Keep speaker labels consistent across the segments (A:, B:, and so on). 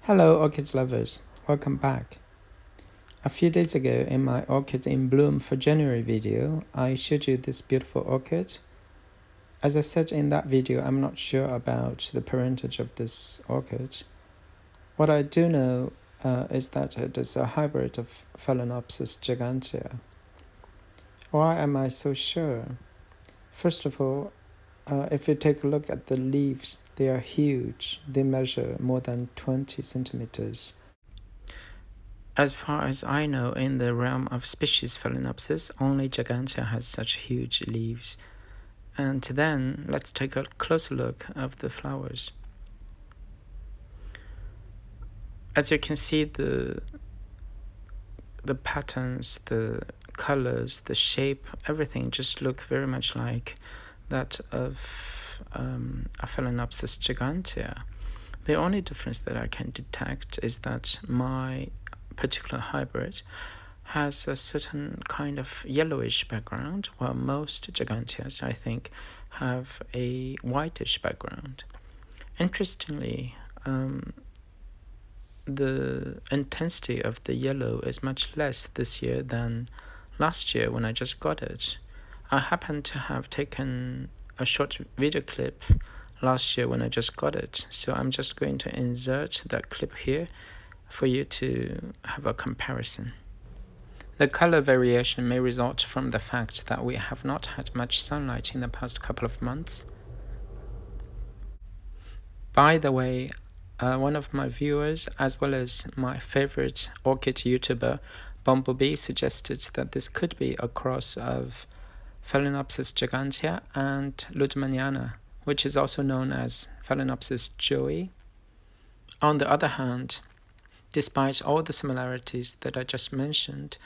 A: Hello orchid lovers, welcome back. A few days ago in my Orchids in Bloom for January video, I showed you this beautiful orchid. As I said in that video, I'm not sure about the parentage of this orchid. What I do know is that it is a hybrid of Phalaenopsis gigantea. Why am I so sure? First of all, if you take a look at the leaves, they are huge. They measure more than 20 centimeters. As far as I know, in the realm of species Phalaenopsis, only gigantea has such huge leaves. And then, let's take a closer look of the flowers. As you can see, the patterns, the colors, the shape, everything just look very much like that of a Phalaenopsis gigantea. The only difference that I can detect is that my particular hybrid has a certain kind of yellowish background, while most giganteas, I think, have a whitish background. Interestingly, the intensity of the yellow is much less this year than last year when I just got it. I happen to have taken a short video clip last year when I just got it, so I'm just going to insert that clip here for you to have a comparison. The color variation may result from the fact that we have not had much sunlight in the past couple of months. By the way, one of my viewers, as well as my favorite orchid YouTuber, Bumblebee, suggested that this could be a cross of Phalaenopsis gigantea and Ludmaniana, which is also known as Phalaenopsis joey. On the other hand, despite all the similarities that I just mentioned,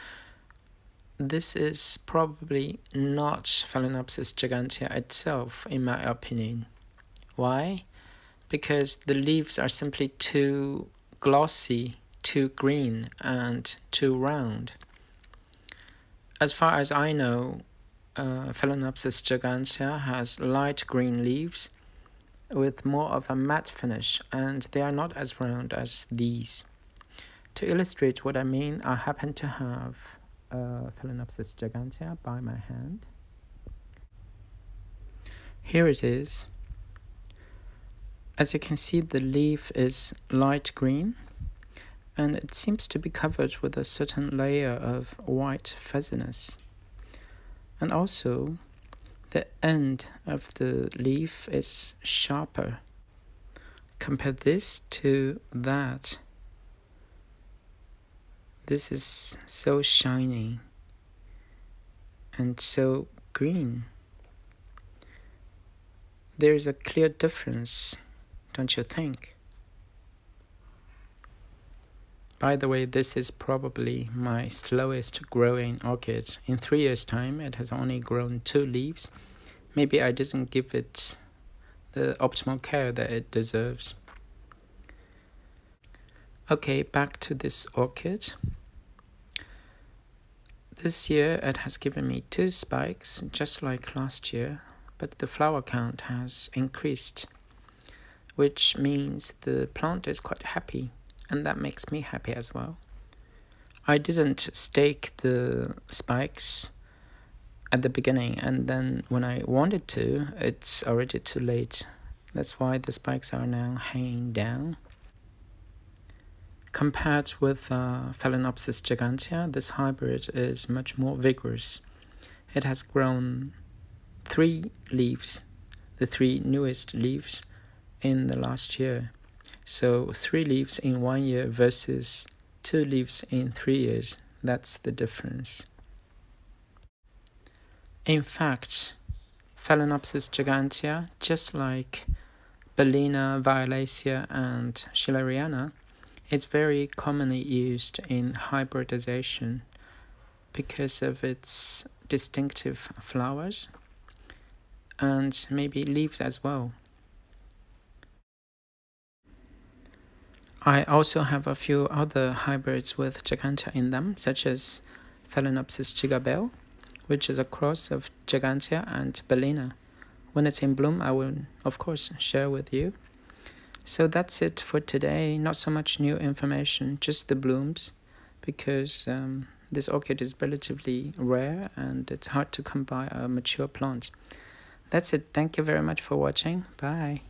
A: this is probably not Phalaenopsis gigantea itself, in my opinion. Why? Because the leaves are simply too glossy, too green, and too round. As far as I know, Phalaenopsis gigantea has light green leaves with more of a matte finish, and they are not as round as these. To illustrate what I mean, I happen to have Phalaenopsis gigantea by my hand. Here it is. As you can see, the leaf is light green, and it seems to be covered with a certain layer of white fuzziness. And also, the end of the leaf is sharper. Compare this to that. This is so shiny and so green. There's a clear difference, don't you think? By the way, this is probably my slowest growing orchid. In 3 years' time, it has only grown 2 leaves. Maybe I didn't give it the optimal care that it deserves. Okay, back to this orchid. This year it has given me 2 spikes, just like last year, but the flower count has increased, which means the plant is quite happy, and that makes me happy as well. I didn't stake the spikes at the beginning, and then when I wanted to, it's already too late. That's why the spikes are now hanging down. Compared with Phalaenopsis gigantea, this hybrid is much more vigorous. It has grown 3 leaves, the 3 newest leaves in the last year. So 3 leaves in 1 year versus 2 leaves in 3 years. That's the difference. In fact, Phalaenopsis gigantea, just like Bellina, Violacea, and Schilleriana, is very commonly used in hybridization because of its distinctive flowers and maybe leaves as well. I also have a few other hybrids with gigantea in them, such as Phalaenopsis gigabel, which is a cross of gigantea and Bellina. When it's in bloom, I will, of course, share with you. So that's it for today. Not so much new information, just the blooms, because this orchid is relatively rare and it's hard to come by a mature plant. That's it. Thank you very much for watching. Bye.